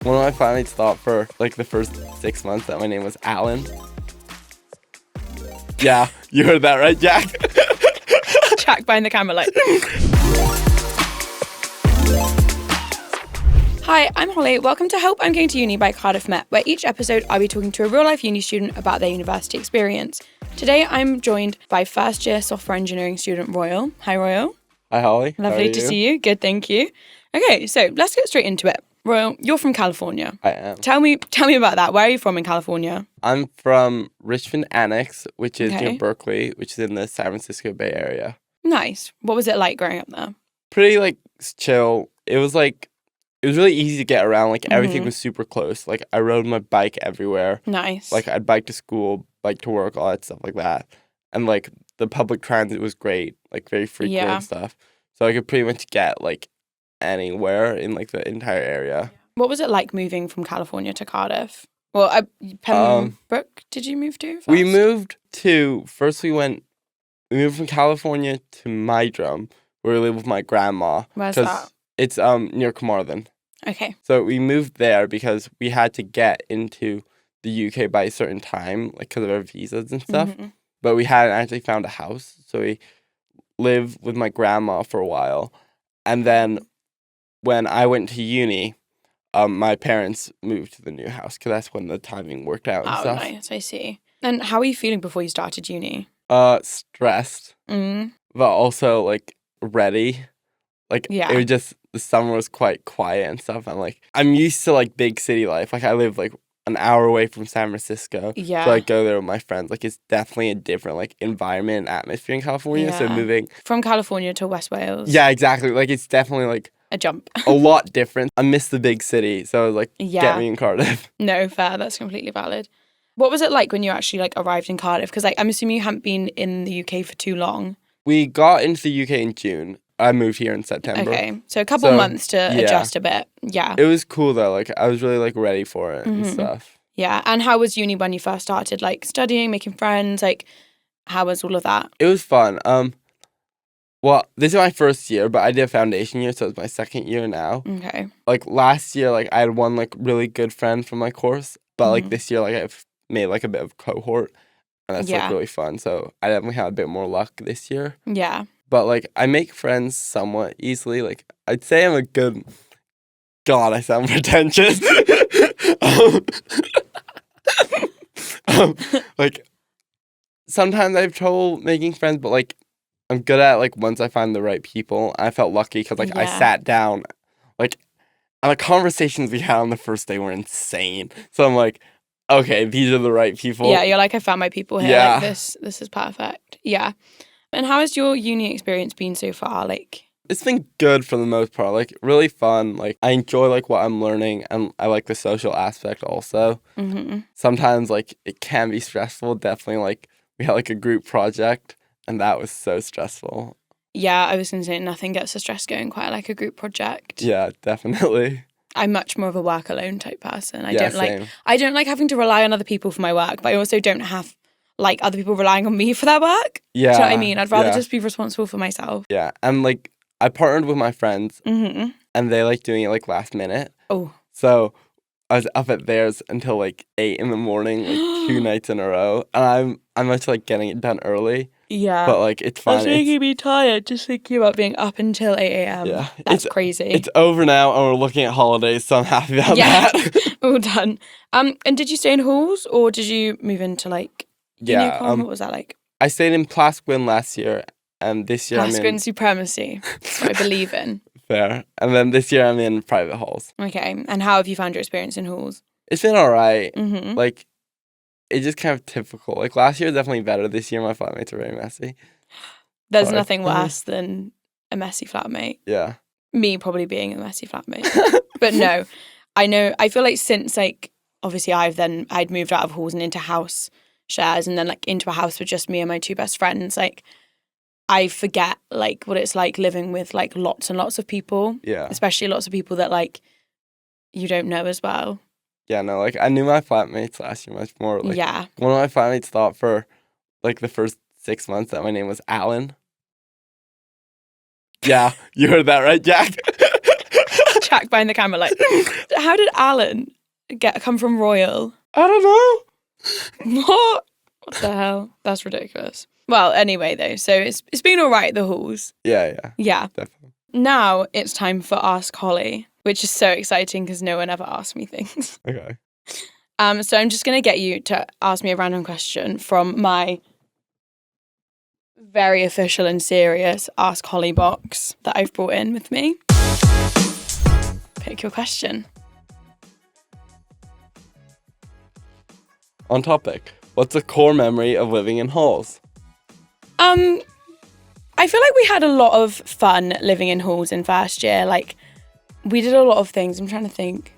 One of my flatmates thought for like the first 6 months that my name was Alan. Yeah, you heard that right, Jack? Jack behind the camera like... Hi, I'm Holly. Welcome to Help I'm Going to Uni by Cardiff Met, where each episode I'll be talking to a real-life uni student about their university experience. Today I'm joined by first-year software engineering student Royal. Hi, Royal. Hi, Holly. Lovely to see you. Good, thank you. Okay, so let's get straight into it. Royal, you're from California. I am. Tell me about that. Where are you from in California? I'm from Richmond Annex, which is Okay. near Berkeley, which is in the San Francisco Bay Area. Nice. What was it like growing up there? Pretty like chill. It was really easy to get around. Like everything was super close. Like I rode my bike everywhere. Nice. Like I'd bike to school, bike to work, all that stuff like that. And like the public transit was great, like very frequent and stuff. So I could pretty much get like anywhere in like the entire area. What was it like moving from California to Cardiff? Well, Pembroke, did you move to? We First? we moved from California to Mydrum, where we live with my grandma. Where's 'cause that? It's near Carmarthen. Okay. So we moved there because we had to get into the UK by a certain time, like because of our visas and stuff. Mhm. But we hadn't actually found a house, so we lived with my grandma for a while. And then when I went to uni, my parents moved to the new house because that's when the timing worked out and Oh, stuff. nice. I see. And how were you feeling before you started uni? Stressed, Mm. but also like ready. Like Yeah. it was just the summer was quite quiet and stuff. I'm used to like big city life. Like I live like an hour away from San Francisco. Yeah. So I go there with my friends. Like it's definitely a different like environment and atmosphere in California. So Yeah. moving. From California to West Wales. Yeah, exactly. Like it's definitely like A jump. a lot different. I miss the big city. So I was like, Yeah. get me in Cardiff. No, fair. That's completely valid. What was it like when you actually like arrived in Cardiff? Because like I'm assuming you hadn't been in the UK for too long. We got into the UK in June. I moved here in September. Okay. So a couple months to adjust a bit. Yeah. It was cool though. Like I was really like ready for it and stuff. Yeah. And how was uni when you first started? Like studying, making friends? Like how was all of that? It was fun. Well, this is my first year, but I did a foundation year, so it's my second year now. Okay. Like last year, like I had one like really good friend from my course, but like this year, like I've made like a bit of cohort, and that's like really fun. So I definitely had a bit more luck this year. Yeah. But like I make friends somewhat easily. Like I'd say I'm a good. God, I sound pretentious. Like sometimes I have trouble making friends, but like I'm good at like once I find the right people. I felt lucky because like I sat down, like, and the conversations we had on the first day were insane. So I'm like, okay, these are the right people. Yeah, you're like, I found my people here. Yeah. Like, this is perfect. Yeah. And how has your uni experience been so far? Like, It's been good for the most part. Like really fun. Like I enjoy like what I'm learning, and I like the social aspect also. Sometimes like it can be stressful. Definitely like we had like a group project, and that was so stressful. yeah, I was going to say nothing gets the stress going quite like a group project. Yeah, definitely. I'm much more of a work alone type person. I Same. don't like having to rely on other people for my work, but I also don't have like other people relying on me for their work. Yeah. Do you know what I mean? I'd rather yeah. just be responsible for myself. Yeah, and like I partnered with my friends, Mm-hmm. and they like doing it like last minute. Oh. So I was up at theirs until like 8 in the morning, like 2 nights in a row, and I'm actually like getting it done early. Yeah. But like it's fine. That's making me tired just thinking about being up until 8 a.m. Yeah, That's crazy. It's over now, and we're looking at holidays, so I'm happy about that. All done. And did you stay in halls or did you move into like Yeah, Unicom? What was that like? I stayed in Plasquin last year, and this year I'm Plasquin in supremacy. That's what I believe in. Fair, and then this year I'm in private halls. Okay. And how have you found your experience in halls? It's been alright. Mm-hmm. Like, it's just kind of typical. Like last year was definitely better. This year my flatmates are very messy. There's Sorry. nothing worse than a messy flatmate. Yeah. Me probably being a messy flatmate. But no, I feel like since like obviously I'd moved out of halls and into house shares and then like into a house with just me and my 2 best friends, like I forget like what it's like living with like lots and lots of people. Yeah. Especially lots of people that like you don't know as well. Yeah, no, like I knew my flatmates last year much more. Like Yeah. one of my flatmates thought for like the first 6 months that my name was Alan. Yeah, you heard that right, Jack? Jack behind the camera like, how did Alan come from Royal? I don't know. What the hell? That's ridiculous. Well, anyway, though, so it's been all right, the halls. Yeah. Definitely. Now it's time for Ask Holly, which is so exciting because no one ever asks me things. Okay. So I'm just going to get you to ask me a random question from my very official and serious Ask Holly box that I've brought in with me. Pick your question. On topic, what's a core memory of living in halls? I feel like we had a lot of fun living in halls in first year. Like, we did a lot of things. I'm trying to think.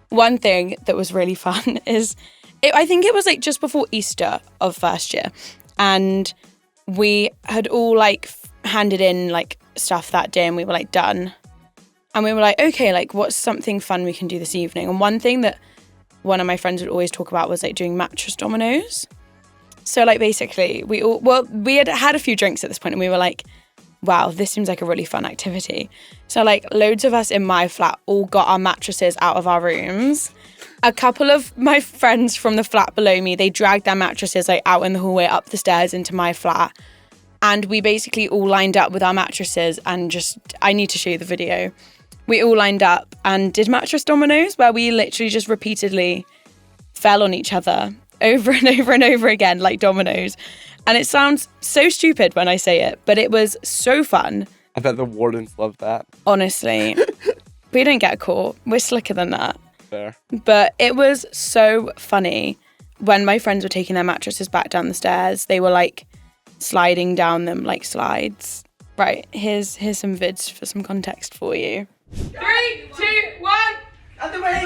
One thing that was really fun is, I think it was like just before Easter of first year. And we had all like handed in like stuff that day and we were like done. And we were like, okay, like what's something fun we can do this evening? And one thing that one of my friends would always talk about was like doing mattress dominoes. So like basically we had a few drinks at this point and we were like, wow, this seems like a really fun activity. So like loads of us in my flat all got our mattresses out of our rooms. A couple of my friends from the flat below me, they dragged their mattresses like out in the hallway up the stairs into my flat. And we basically all lined up with our mattresses and I need to show you the video. We all lined up and did mattress dominoes where we literally just repeatedly fell on each other over and over and over again like dominoes. And it sounds so stupid when I say it, but it was so fun. I bet the wardens loved that. Honestly. We don't get caught. We're slicker than that. Fair. But it was so funny when my friends were taking their mattresses back down the stairs. They were like sliding down them like slides. Right, here's some vids for some context for you. 3, 2, 1. Out the way!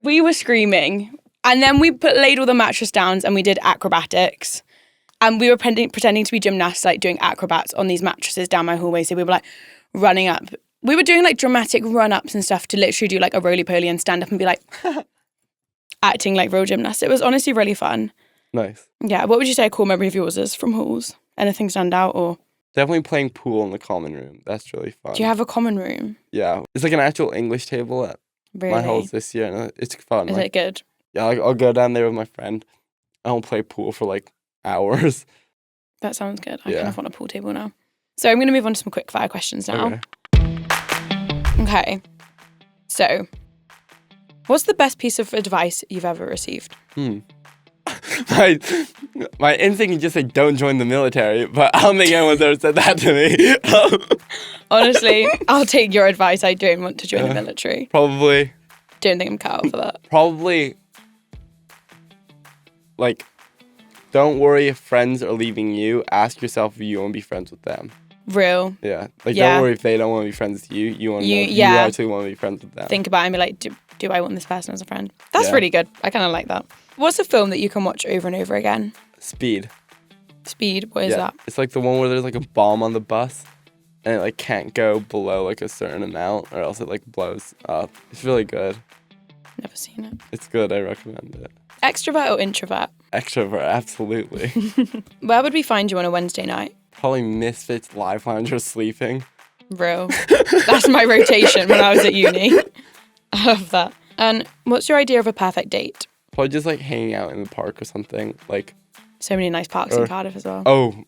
We were screaming, and then we laid all the mattress down and we did acrobatics. And we were pretending to be gymnasts, like doing acrobats on these mattresses down my hallway. So we were like running up. We were doing like dramatic run-ups and stuff to literally do like a roly-poly and stand up and be like acting like real gymnasts. It was honestly really fun. Nice. Yeah, what would you say a core memory of yours is from halls? Anything stand out or? Definitely playing pool in the common room. That's really fun. Do you have a common room? Yeah. It's like an actual English table at my halls this year. And it's fun. Is it good? Yeah, like, I'll go down there with my friend. I'll play pool for like hours. That sounds good. I kind of want a pool table now. So I'm going to move on to some quick fire questions now. Okay. So, what's the best piece of advice you've ever received? My instinct is just say don't join the military, but I don't think anyone's ever said that to me. Honestly, I'll take your advice. I don't want to join the military. Probably. Don't think I'm cut out for that. Probably, like, don't worry if friends are leaving you. Ask yourself if you want to be friends with them. Real. Yeah. Like, don't worry if they don't want to be friends with you. You want to know if you actually want to be friends with them. Think about it and be like, do I want this person as a friend? That's really good. I kind of like that. What's a film that you can watch over and over again? Speed. Speed? What is that? It's like the one where there's like a bomb on the bus and it like can't go below like a certain amount or else it like blows up. It's really good. Never seen it. It's good. I recommend it. Extrovert or introvert? Extrovert, absolutely. Where would we find you on a Wednesday night? Probably Misfits Live Lounge or sleeping. Real. That's my rotation when I was at uni. I love that. And what's your idea of a perfect date? Probably just like hanging out in the park or something. Like, so many nice parks in Cardiff as well. Oh,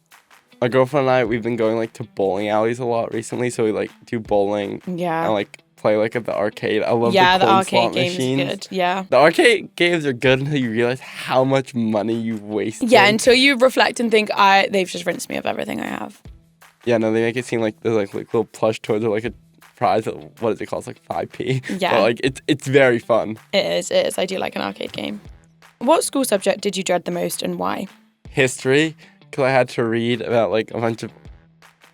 my girlfriend and I, we've been going like to bowling alleys a lot recently. So we like do bowling. Yeah. And like play like at the arcade. I love the the arcade games machines. Good. Yeah. The arcade games are good until you realize how much money you've wasted. Yeah, until you reflect and think, they've just rinsed me of everything I have. Yeah, no, they make it seem like there's like little plush toys or like a prize. What is it called? It's like 5p. Yeah. But, like it's very fun. It is. I do like an arcade game. What school subject did you dread the most and why? History, because I had to read about like a bunch of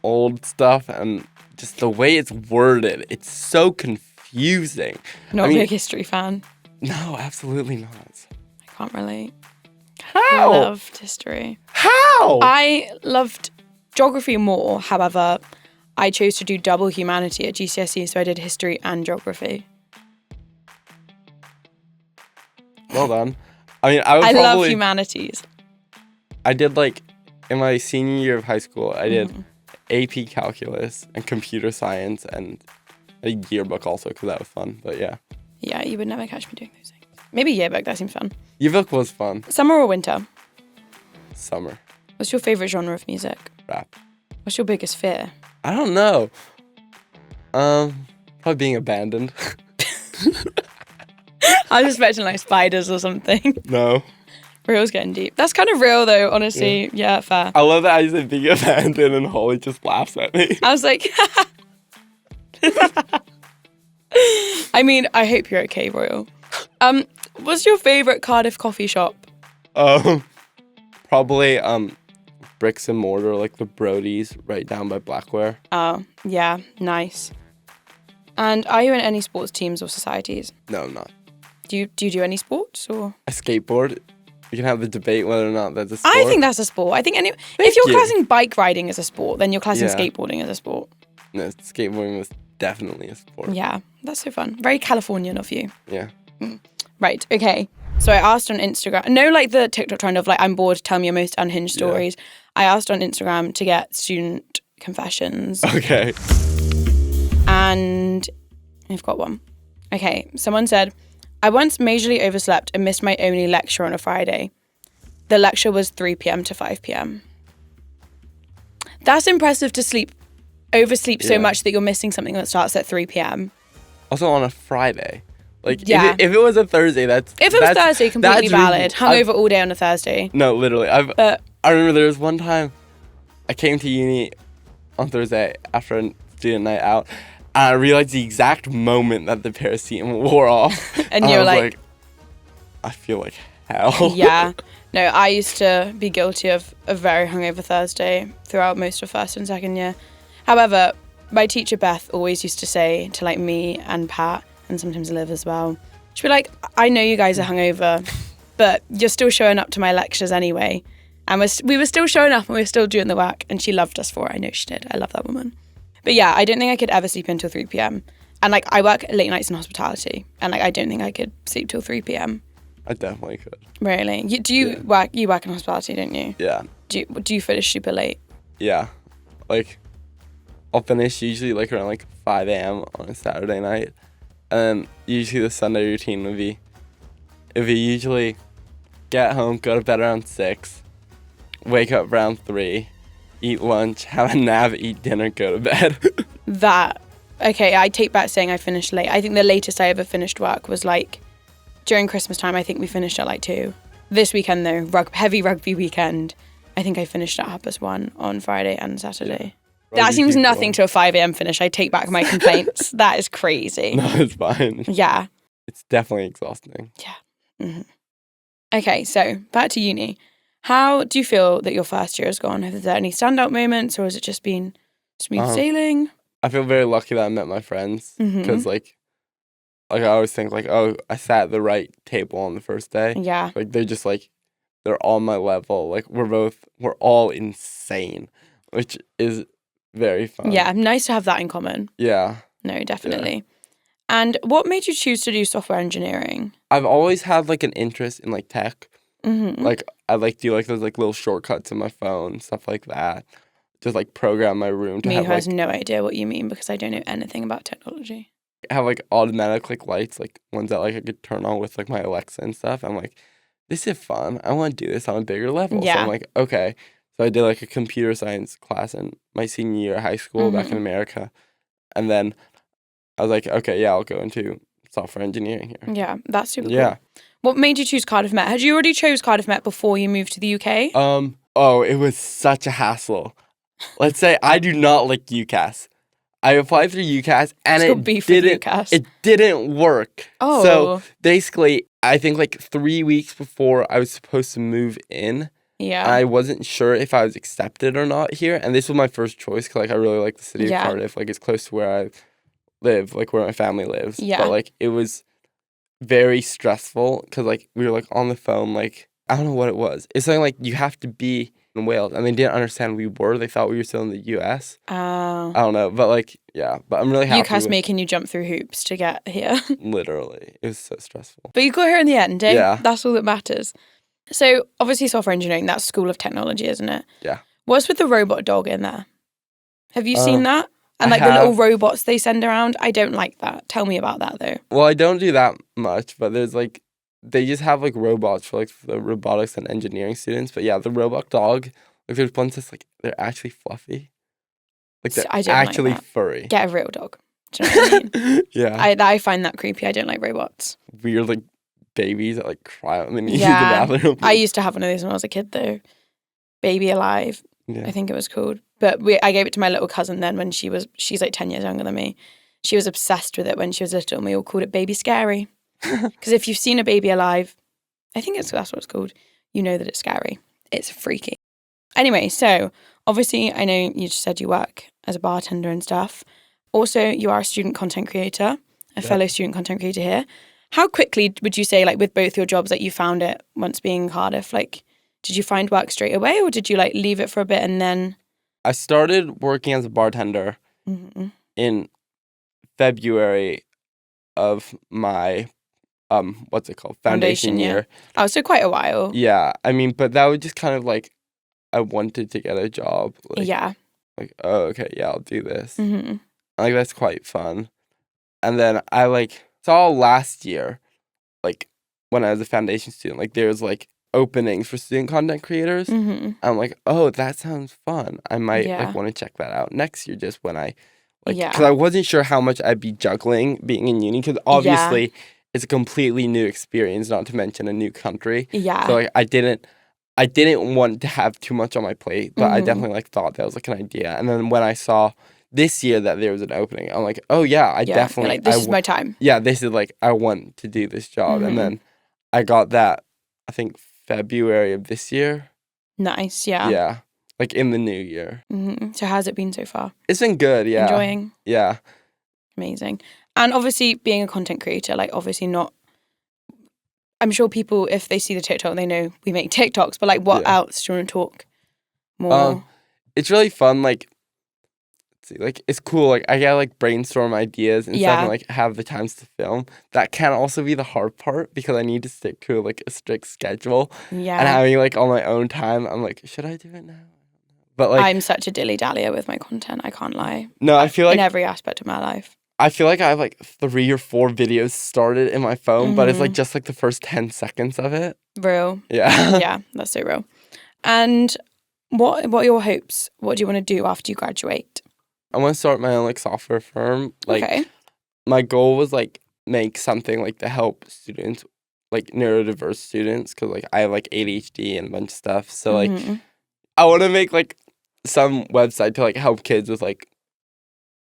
old stuff and just the way it's worded, it's so confusing. Not a big history fan. No, absolutely not. I can't relate. How? I loved history. How? I loved geography more. However, I chose to do double humanity at GCSE, so I did history and geography. Well done. I mean, I love humanities. I did like in my senior year of high school, I did AP calculus and computer science and a yearbook also because that was fun. But yeah. Yeah, you would never catch me doing those things. Maybe yearbook, that seems fun. Yearbook was fun. Summer or winter? Summer. What's your favourite genre of music? Rap. What's your biggest fear? I don't know. Probably being abandoned. I was expecting like spiders or something. No. Real's getting deep. That's kind of real though, honestly. Yeah, fair. I love that I said being abandoned and Holly just laughs at me. I was like, I mean, I hope you're okay, Royal. What's your favourite Cardiff coffee shop? Probably bricks and mortar, like the Brodies right down by Blackware. Oh, yeah, nice. And are you in any sports teams or societies? No, I'm not. Do you do any sports or? I skateboard. We can have the debate whether or not that's a sport. I think that's a sport. I think if you're classing bike riding as a sport, then you're classing skateboarding as a sport. No, skateboarding was definitely a sport. Yeah, that's so fun. Very Californian of you. Yeah. Right, okay. So I asked on Instagram, no like the TikTok trend of like, I'm bored, tell me your most unhinged stories. I asked on Instagram to get student confessions. Okay. And I've got one. Okay, someone said, I once majorly overslept and missed my only lecture on a Friday. The lecture was 3 p.m. to 5 p.m. That's impressive to oversleep so much that you're missing something that starts at 3 p.m. Also on a Friday. Like, if it was a Thursday, If it was Thursday, completely valid. Hungover all day on a Thursday. No, literally. I remember there was one time I came to uni on Thursday after a student night out, and I realized the exact moment that the paracetamol wore off. And you were like, I feel like hell. Yeah. No, I used to be guilty of a very hungover Thursday throughout most of first and second year. However, my teacher Beth always used to say to like me and Pat, and sometimes Liv as well, she'd be like, I know you guys are hungover, but you're still showing up to my lectures anyway. And we were still showing up and we were still doing the work, and she loved us for it. I know she did. I love that woman. But yeah, I don't think I could ever sleep until 3 p.m. And like I work late nights in hospitality, and like I don't think I could sleep till 3 p.m. I definitely could. Really? You work in hospitality, don't you? Yeah. Do you finish super late? Yeah. Like, I'll finish usually like around like 5 a.m. on a Saturday night. And then usually the Sunday routine would be usually get home, go to bed around 6, wake up around 3, eat lunch, have a nap, eat dinner, go to bed. Okay, I take back saying I finished late. I think the latest I ever finished work was like during Christmas time. I think we finished at like 2. This weekend though, heavy rugby weekend, I think I finished at 1:30 on Friday and Saturday. Yeah. That seems nothing to a 5 a.m. finish. I take back my complaints. That is crazy. No, it's fine. Yeah. It's definitely exhausting. Yeah. Mm-hmm. Okay, so back to uni. How do you feel that your first year has gone? Have there any standout moments, or has it just been smooth sailing? I feel very lucky that I met my friends because like I always think like, oh, I sat at the right table on the first day. Yeah. Like they're all my level. Like we're all insane, which is very fun. Yeah, nice to have that in common. Yeah. No, definitely. Yeah. And what made you choose to do software engineering? I've always had like an interest in like tech. Mm-hmm. Like I like do like those like little shortcuts in my phone, stuff like that. Just like program my room to Me have who has no idea what you mean because I don't know anything about technology. Have like automatic like lights, like ones that like I could turn on with like my Alexa and stuff. I'm like, this is fun. I want to do this on a bigger level. Yeah. So I'm like, okay. So I did like a computer science class in my senior year of high school back in America. And then I was like, okay, yeah, I'll go into software engineering here. Yeah, that's super cool. What made you choose Cardiff Met? Had you already chose Cardiff Met before you moved to the UK? Oh, it was such a hassle. Let's say I do not like UCAS. I applied through UCAS and it didn't work. Oh. So basically, I think like 3 weeks before I was supposed to move in, I wasn't sure if I was accepted or not here. And this was my first choice because like I really like the city of Cardiff. Like it's close to where I live, like where my family lives. Yeah. But like it was very stressful because like we were like on the phone, like I don't know what it was. It's something like you have to be in Wales, and they didn't understand we were. They thought we were still in the US. Oh. I don't know, but like yeah, but I'm really happy. UCAS making you jump through hoops to get here. Literally, it was so stressful. But you got here in the end, eh? Yeah. That's all that matters. So obviously, software engineering, that's School of Technology, isn't it? Yeah. What's with the robot dog in there? Have you seen that? And like the little robots they send around. I don't like that. Tell me about that though. Well, I don't do that much, but there's like, they just have like robots for like the robotics and engineering students. But yeah, the robot dog, like there's ones that's like, they're actually fluffy. Like they're actually like furry. Get a real dog. Do you know what I mean? Yeah. I find that creepy. I don't like robots. Weird like babies that like cry on the knees in the bathroom. I used to have one of those when I was a kid though. Baby Alive, I think it was called. But I gave it to my little cousin then when she's like 10 years younger than me. She was obsessed with it when she was little and we all called it Baby Scary. Because if you've seen a Baby Alive, I think that's what it's called, you know that it's scary. It's freaky. Anyway, so obviously I know you just said you work as a bartender and stuff. Also, you are a student content creator, a fellow student content creator here. How quickly would you say, like with both your jobs, that you found it once being in Cardiff? Like, did you find work straight away or did you like leave it for a bit and then... I started working as a bartender in February of my, what's it called? Foundation year. Oh, so quite a while. Yeah. I mean, but that was just kind of like, I wanted to get a job. Like, yeah. Like, oh, okay, yeah, I'll do this. Like, that's quite fun. And then I like saw last year, like when I was a foundation student, like there was like openings for student content creators. I'm like, oh, that sounds fun. I might like want to check that out next year, just when I like, because I wasn't sure how much I'd be juggling being in uni, because obviously it's a completely new experience, not to mention a new country. So like I didn't want to have too much on my plate, but I definitely like thought that was like an idea. And then when I saw this year that there was an opening, I'm like, oh yeah, I definitely like, this is my time. Yeah, this is like, I want to do this job. And then I got that, I think February of this year. Nice, yeah. Yeah, like in the new year. So how's it been so far? It's been good, yeah. Enjoying? Yeah. Amazing. And obviously being a content creator, like obviously not, I'm sure people, if they see the TikTok, they know we make TikToks, but like what else do you want to talk more? It's really fun, like, like it's cool, like I gotta like brainstorm ideas and stuff and like have the times to film. That can also be the hard part because I need to stick to like a strict schedule. And having like all my own time, I'm like, should I do it now? But like, I'm such a dilly-dallyer with my content, I can't lie. No, I feel like in every aspect of my life. I feel like I have like 3 or 4 videos started in my phone, but it's like just like the first 10 seconds of it. Real. Yeah. Yeah, that's so real. And what are your hopes? What do you want to do after you graduate? I want to start my own like software firm. Like my goal was like make something like to help students, like neurodiverse students, because like I have like ADHD and a bunch of stuff. So like I want to make like some website to like help kids with like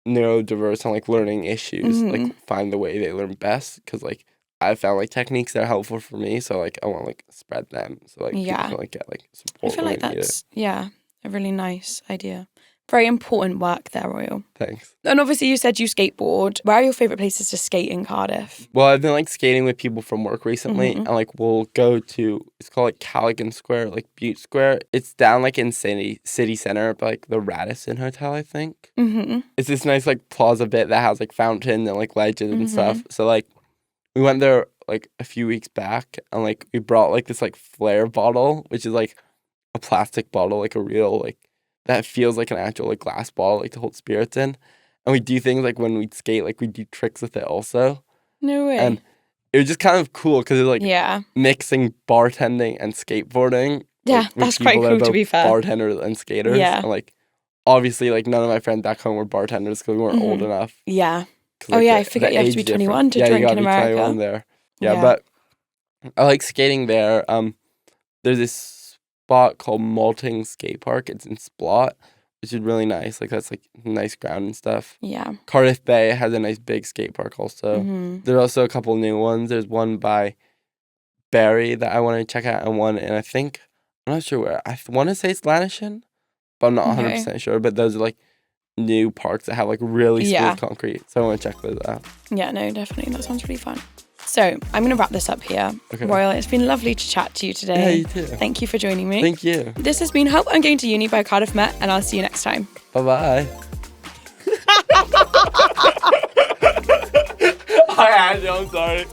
neurodiverse and like learning issues, like find the way they learn best, because like I found like techniques that are helpful for me, so like I want to like spread them so like people can like get like support. I feel like that's a really nice idea. Very important work there, Royal. Thanks. And obviously you said you skateboard. Where are your favourite places to skate in Cardiff? Well, I've been like skating with people from work recently, and like we'll go to, it's called like Callaghan Square, like Butte Square. It's down like in city center, but like the Radisson Hotel, I think. It's this nice like plaza bit that has like fountains and like ledges and stuff. So like we went there like a few weeks back, and like we brought like this like flare bottle, which is like a plastic bottle, like a real like, that feels like an actual like glass bottle, like to hold spirits in. And we do things like when we skate, like we do tricks with it also. No way. And it was just kind of cool because it's like mixing bartending and skateboarding. Yeah, like, that's quite cool to be fair. Bartenders and skaters. And like obviously like none of my friends back home were bartenders because we weren't old enough. Yeah. Like, I forget you have to be 21 to drink in America. You gotta be 21 there. Yeah, but I like skating there. There's this spot called Malting Skate Park. It's in Splot, which is really nice. Like that's like nice ground and stuff. Yeah. Cardiff Bay has a nice big skate park also. There are also a couple new ones. There's one by Barry that I want to check out, and one, and I think, I'm not sure where. I want to say it's Lanishan, but I'm not 100% sure. But those are like new parks that have like really smooth concrete. So I want to check those out. Yeah, no, definitely. That sounds really fun. So I'm going to wrap this up here. Okay. Royal, it's been lovely to chat to you today. Yeah, you too. Thank you for joining me. Thank you. This has been Help I'm Going to Uni by Cardiff Met, and I'll see you next time. Bye-bye. I had you, I'm sorry.